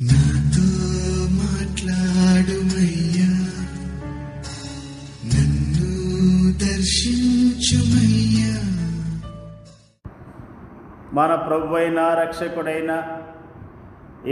నాతో మాట్లాడుమయ్యా, నన్ను దర్శించుమయ్యా. మన ప్రభువైన రక్షకుడైన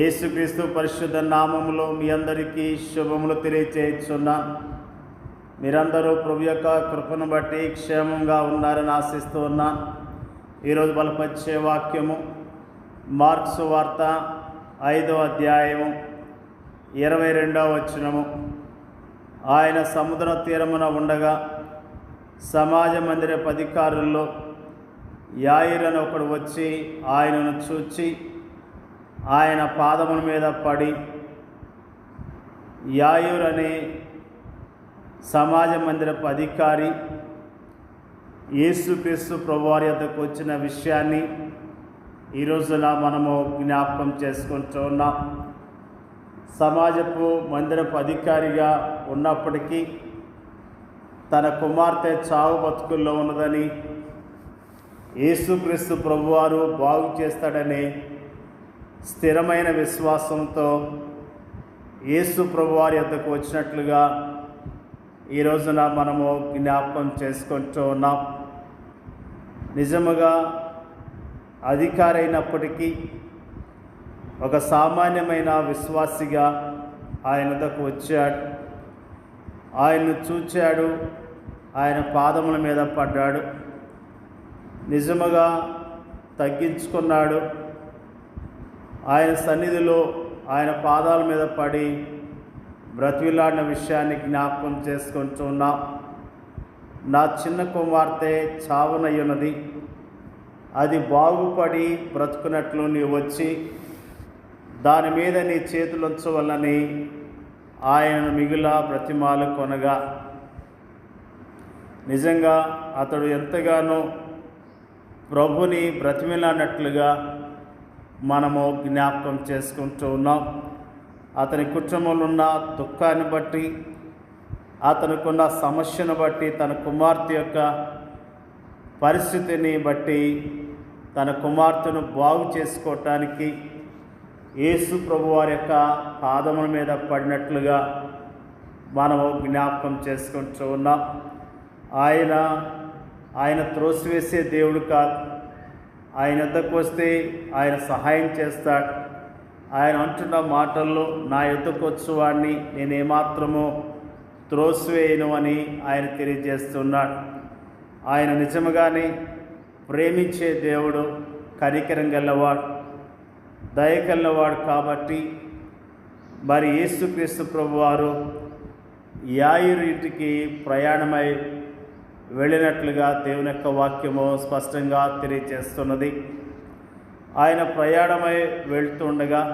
యేసుక్రీస్తు పరిశుద్ధ నామములో మీ అందరికీ శుభములు తెలియచేస్తున్నాను. మీరందరూ ప్రభు యొక్క కృపను బట్టి క్షేమంగా ఉన్నారని ఆశిస్తూ ఉన్నాను. ఈరోజు బలపరిచే వాక్యము మార్క్సు వార్త 5వ అధ్యాయము 22వ వచనము. ఆయన సముద్ర తీరమున ఉండగా సమాజ మందిరపు అధికారుల్లో యాయిరను ఒకడు వచ్చి ఆయనను చూచి ఆయన పాదముల మీద పడి, యాయిరు అనే సమాజ మందిరపు అధికారి యేసుక్రీస్తు ప్రభువారి యొద్దకు వచ్చిన విషయాన్ని ఈ రోజున మనము జ్ఞాపకం చేసుకుంటూ ఉన్నాం. సమాజపు మందిరపు అధికారిగా ఉన్నప్పటికీ తన కుమార్తె చావు బతుకుల్లో ఉన్నదని, యేసుక్రీస్తు ప్రభువారు బాగు చేస్తాడనే స్థిరమైన విశ్వాసంతో యేసు ప్రభువారి యొద్దకు వచ్చినట్లుగా ఈ రోజున మనము జ్ఞాపకం చేసుకుంటూ ఉన్నాం. నిజముగా అధికారి అయినప్పటికీ ఒక సామాన్యమైన విశ్వాసిగా ఆయన వద్దకు వచ్చాడు. ఆయన్ను చూచాడు, ఆయన పాదముల మీద పడ్డాడు, నిజముగా తగ్గించుకున్నాడు. ఆయన సన్నిధిలో ఆయన పాదాల మీద పడి బ్రతిలాడిన విషయాన్ని జ్ఞాపకం చేసుకుంటున్నాం. నా చిన్న కుమార్తె చావనయ్యున్నది, అది బాగుపడి బ్రతుకున్నట్లు నీవు వచ్చి దాని మీద నీ చేతులు ఉంచవలని ఆయనను మిగుల బ్రతిమాలు కొనగా, నిజంగా అతడు ఎంతగానో ప్రభుని బ్రతిమిలాడినట్లుగా మనము జ్ఞాపకం చేసుకుంటూ ఉన్నాం. అతని కుటుంబంలో ఉన్న దుఃఖాన్ని బట్టి, అతనుకున్న సమస్యను బట్టి, తన కుమార్తె యొక్క పరిస్థితిని బట్టి తన కుమార్తెను బాగు చేసుకోవటానికి యేసు ప్రభువారి యొక్క పాదముల మీద పడినట్లుగా మనము జ్ఞాపకం చేసుకుంటూ ఉన్నాం. ఆయన త్రోసివేసే దేవుడు కాదు. ఆయన యొద్దకు వస్తే ఆయన సహాయం చేస్తాడు. ఆయన అంటున్న మాటల్లో, నా యొద్దకు వచ్చేవాడిని నేనేమాత్రమో త్రోసివేయను అని ఆయన తెలియజేస్తున్నాడు. ఆయన నిజముగానే ప్రేమించే దేవుడు, కనికరం గలవాడు, దయ గలవాడు. కాబట్టి మరి యేసుక్రీస్తు ప్రభువారు యాయిరు ఇంటికి ప్రయాణమై వెళ్ళినట్లుగా దేవుని యొక్క వాక్యము స్పష్టంగా తెలియజేస్తున్నది. ఆయన ప్రయాణమై వెళ్తుండగా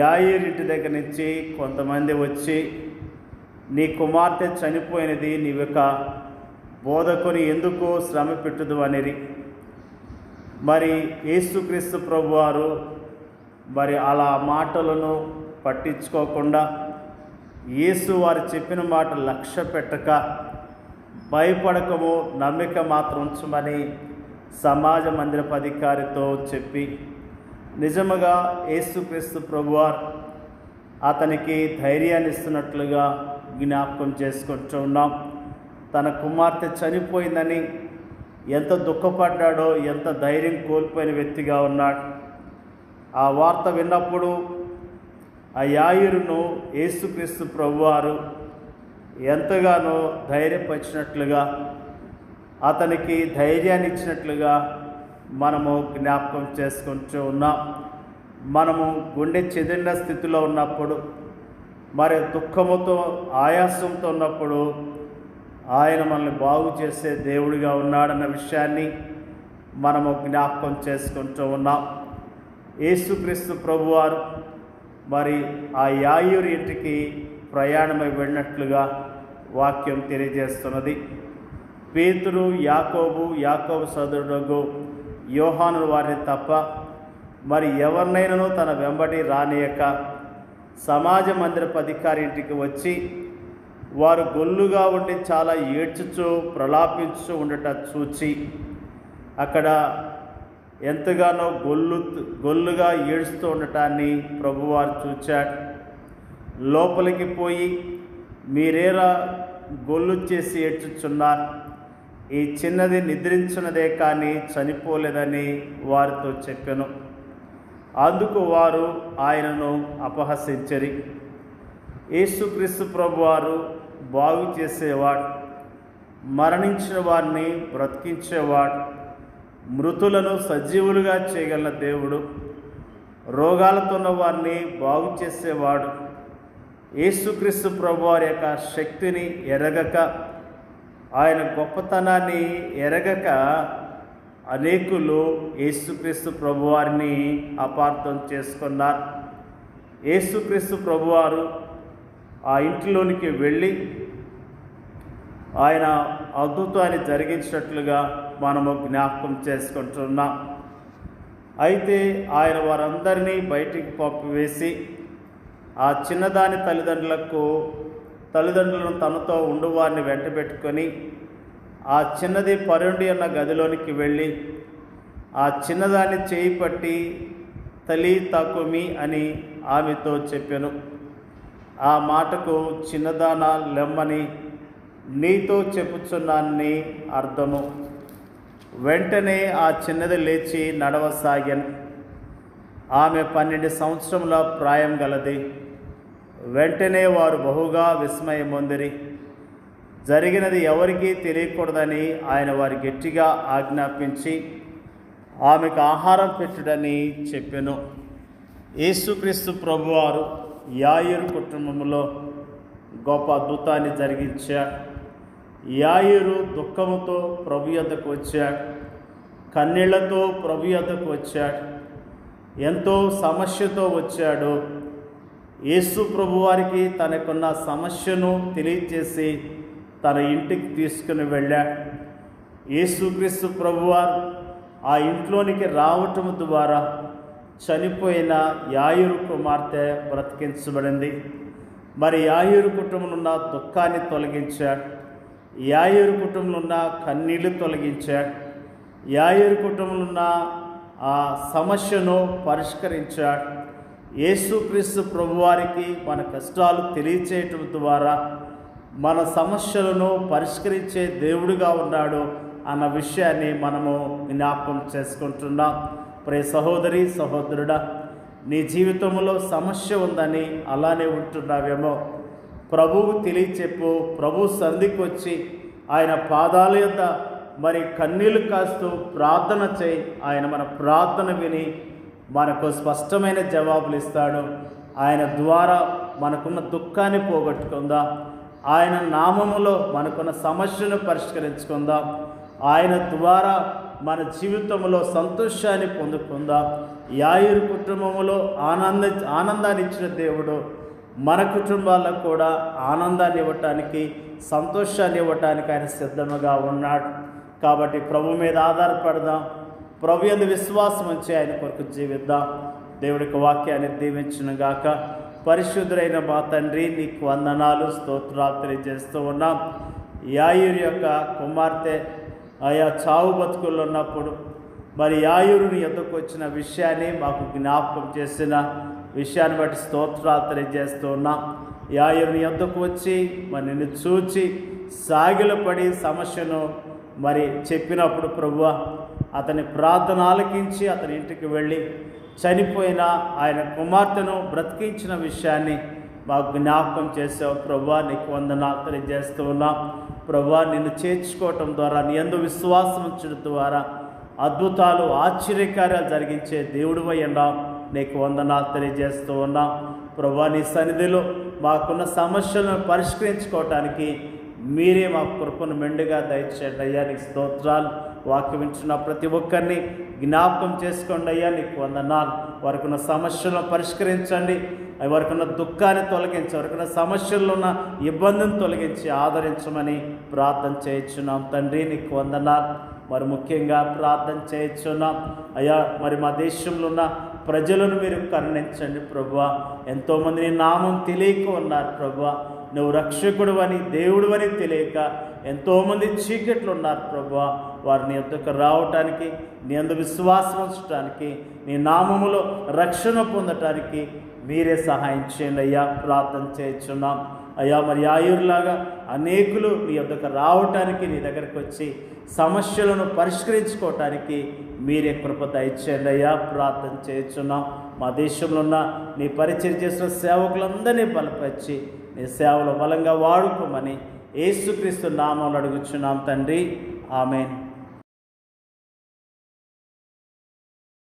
యాయిరు ఇంటి దగ్గర నుంచి కొంతమంది వచ్చి, నీ కుమార్తె చనిపోయినది, నీవొక బోధకుని ఎందుకు శ్రమ పెట్టుదు అనేది. మరి యేసుక్రీస్తు ప్రభువారు మరి అలా మాటలను పట్టించుకోకుండా, యేసు వారు చెప్పిన మాట లక్ష్య పెట్టక, భయపడకము, నమ్మిక మాత్రం ఉంచమని సమాజ మందిరపు అధికారితో చెప్పి, నిజముగా యేసుక్రీస్తు ప్రభువారు అతనికి ధైర్యాన్ని ఇస్తున్నట్లుగా జ్ఞాపకం చేసుకుంటూ ఉన్నాం. తన కుమార్తె చనిపోయిందని ఎంత దుఃఖపడ్డాడో, ఎంత ధైర్యం కోల్పోయిన వ్యక్తిగా ఉన్నాడు. ఆ వార్త విన్నప్పుడు ఆ యాయిరును యేసుక్రీస్తు ప్రభువారు ఎంతగానో ధైర్యపరిచినట్లుగా, అతనికి ధైర్యాన్ని ఇచ్చినట్లుగా మనము జ్ఞాపకం చేసుకుంటూ ఉన్నాం. మనము గుండె చెదిరిన స్థితిలో ఉన్నప్పుడు, మరి దుఃఖముతో ఆయాసంతో ఉన్నప్పుడు ఆయన మనల్ని బాగు చేసే దేవుడిగా ఉన్నాడన్న విషయాన్ని మనము జ్ఞాపకం చేసుకుంటూ ఉన్నాం. యేసుక్రీస్తు ప్రభువారు మరి ఆ యాయిరు ఇంటికి ప్రయాణమై వెళ్ళినట్లుగా వాక్యం తెలియజేస్తున్నది. పేతురు, యాకోబు సోదరుడు యోహాను వారిని తప్ప మరి ఎవరినైనాను తన వెంబడి రానియక సమాజ మందిరపు అధికారి ఇంటికి వచ్చి వారు గొల్లుగా ఉండి చాలా ఏడ్చుచూ ప్రలాపించు ఉండట చూచి అక్కడ ఎంతగానో గొల్లుగా ఏడుస్తూ ఉండటాన్ని ప్రభువారు చూచాడు. లోపలికి పోయి మీరేరా గొల్లు చేసి ఏడ్చుచున్నారు, ఈ చిన్నది నిద్రించున్నదే కానీ చనిపోలేదని వారితో చెప్పెను. అందుకు వారు ఆయనను అపహసించరి. యేసుక్రీస్తు ప్రభువారు బాగు చేసేవాడు, మరణించిన వారిని బ్రతికించేవాడు, మృతులను సజీవులుగా చేయగల దేవుడు, రోగాలతో ఉన్న వారిని బాగు చేసేవాడు. యేసుక్రీస్తు ప్రభువారి యొక్క శక్తిని ఎరగక, ఆయన గొప్పతనాన్ని ఎరగక అనేకులు యేసుక్రీస్తు ప్రభువారిని అపార్థం చేసుకున్నారు. యేసుక్రీస్తు ప్రభువారు ఆ ఇంటిలోనికి వెళ్ళి ఆయన అద్భుతాన్ని జరిగించినట్లుగా మనము జ్ఞాపకం చేసుకుంటున్నాం. అయితే ఆయన వారందరినీ బయటికి పంపివేసి ఆ చిన్నదాని తల్లిదండ్రులను తనతో ఉండువారిని వెంట పెట్టుకొని ఆ చిన్నది పరుండి అన్న గదిలోనికి వెళ్ళి ఆ చిన్నదాన్ని చేయి పట్టి తలి తకుమి అని ఆమెతో చెప్పెను. ఆ మాటకు చిన్నదానా లెమ్మని నీతో చెప్పుచున్నానని అర్థము. వెంటనే ఆ చిన్నది లేచి నడవసాగాను. ఆమె 12 సంవత్సరముల ప్రాయం గలది. వెంటనే వారు బహుగా విస్మయమొందిరి. జరిగినది ఎవరికీ తెలియకూడదని ఆయన వారి గట్టిగా ఆజ్ఞాపించి ఆమెకు ఆహారం పెట్టుడని చెప్పెను. యేసుక్రీస్తు ప్రభువారు యాయిరు కుటుంబంలో గొప్ప అద్భుతాన్ని జరిగించాడు. యాయిరు దుఃఖముతో ప్రభు యొద్దకు వచ్చాడు, కన్నీళ్లతో ప్రభు యొద్దకు వచ్చాడు, ఎంతో సమస్యతో వచ్చాడు. యేసు ప్రభువారికి తనకున్న సమస్యను తెలియచేసి తన ఇంటికి తీసుకుని వెళ్ళాడు. యేసుక్రీస్తు ప్రభువారు ఆ ఇంట్లోనికి రావటం ద్వారా చనిపోయిన యాయిరు కుమార్తె బ్రతికించబడింది. మరి యాయిరు కుటుంబంలో ఉన్న దుఃఖాన్ని తొలగించాడు, యాయిరు కుటుంబంలో ఉన్న కన్నీళ్లు తొలగించాడు, యాయిరు కుటుంబంలో ఉన్న ఆ సమస్యను పరిష్కరించాడు. యేసుక్రీస్తు ప్రభువారికి మన కష్టాలు తెలియచేయటం ద్వారా మన సమస్యలను పరిష్కరించే దేవుడిగా ఉన్నాడు అన్న విషయాన్ని మనము జ్ఞాపకం చేసుకుంటున్నాం. ప్రియ సహోదరి సహోదరుడా, నీ జీవితంలో సమస్య ఉందని అలానే ఉంటున్నావేమో, ప్రభువు తెలియచెప్పు. ప్రభు సంధికి వచ్చి ఆయన పాదాల యొద్ద మరి కన్నీళ్లు కాస్తూ ప్రార్థన చేయి. ఆయన మన ప్రార్థన విని మనకు స్పష్టమైన జవాబులు ఇస్తాడు. ఆయన ద్వారా మనకున్న దుఃఖాన్ని పోగొట్టుకుందాం. ఆయన నామములో మనకున్న సమస్యను పరిష్కరించుకుందాం. ఆయన ద్వారా మన జీవితంలో సంతోషాన్ని పొందుకుందాం. యాయిరు కుటుంబములో ఆనందాన్ని ఇచ్చిన దేవుడు మన కుటుంబాలకు కూడా ఆనందాన్ని ఇవ్వటానికి, సంతోషాన్ని ఇవ్వటానికి ఆయన సిద్ధముగా ఉన్నాడు. కాబట్టి ప్రభు మీద ఆధారపడదాం, ప్రభు యందు విశ్వాసం ఉంచి ఆయన కొరకు జీవిద్దాం. దేవుడికి వాక్యాన్ని దీవించును గాక. పరిశుద్ధుడైన మా తండ్రి, నీకు వందనాలు, స్తోత్రాలు తెలియజేస్తూ ఉన్నాం. యాయిరు యొక్క కుమార్తె ఆయా చావు బతుకుల్లో ఉన్నప్పుడు మరి యాయిరుని ఎదుకు వచ్చిన విషయాన్ని మాకు జ్ఞాపకం చేసిన విషయాన్ని బట్టి స్తోత్రాలు తెలియజేస్తూ ఉన్నాం. యాయిరుని ఎదుకు వచ్చి మరి నిన్ను చూచి సాగిలపడి సమస్యను మరి చెప్పినప్పుడు ప్రభువా, అతని ప్రార్థన ఆలకించి అతని ఇంటికి వెళ్ళి చనిపోయిన ఆయన కుమార్తెను బ్రతికించిన విషయాన్ని మాకు జ్ఞాపకం చేసావు. ప్రభువా, నీకు వందనాలు తెలియజేస్తూ ఉన్నాం. ప్రభువా, నిన్ను చేర్చుకోవటం ద్వారా, నీ యందు విశ్వాసం ఉంచడం ద్వారా అద్భుతాలు, ఆశ్చర్యకార్యాలు జరిగించే దేవుడివై ఉన్నాం. నీకు వందనాలు తెలియజేస్తూ ఉన్నాం. ప్రభువా, నీ సన్నిధిలో మాకున్న సమస్యలను పరిష్కరించుకోవటానికి మీరే మా కృపను మెండుగా దయచేయండి అయ్యా. నీకు స్తోత్రాలు. వాక్యం ఇచ్చిన ప్రతి ఒక్కరిని జ్ఞాపకం చేసుకోండి అయ్యా. నీకు వందనాలు. వారికి ఉన్న సమస్యలను పరిష్కరించండి, వారికి ఉన్న దుఃఖాన్ని తొలగించి, వారికి ఉన్న సమస్యల్లో ఉన్న ఇబ్బందిని తొలగించి ఆదరించమని ప్రార్థన చేయించున్నాం తండ్రి. నీకు వందనాలు. మరి ముఖ్యంగా ప్రార్థన చేయించున్నాం అయ్యా, మరి మా దేశంలో ఉన్న ప్రజలను మీరు కరుణించండి ప్రభువా. ఎంతోమంది నీ నామం తెలియక ఉన్నారు ప్రభువా. నువ్వు రక్షకుడు అని, దేవుడు అని తెలియక ఎంతోమంది చీకట్లు ఉన్నారు ప్రభువా. వారిని యొద్దకు రావటానికి, నీ యందు విశ్వాసం ఉంచడానికి, నీ నామములో రక్షణ పొందటానికి మీరే సహాయం చేయండి అయ్యా. ప్రార్థన చేయించున్నాం అయ్యా. మరి ఆయుర్లాగా అనేకులు నీ యొద్దకు రావటానికి, నీ దగ్గరికి వచ్చి సమస్యలను పరిష్కరించుకోవటానికి మీరే కృప దయచేయండి అయ్యా. ప్రార్థన చేయించున్నాం. మా దేశంలో ఉన్న నీ పరిచయం చేసిన సేవకులందరినీ బలపరిచి నీ సేవలో బలంగా వాడుకోమని యేసుక్రీస్తు నామములో అడుగుచున్నాం తండ్రి. ఆమేన్.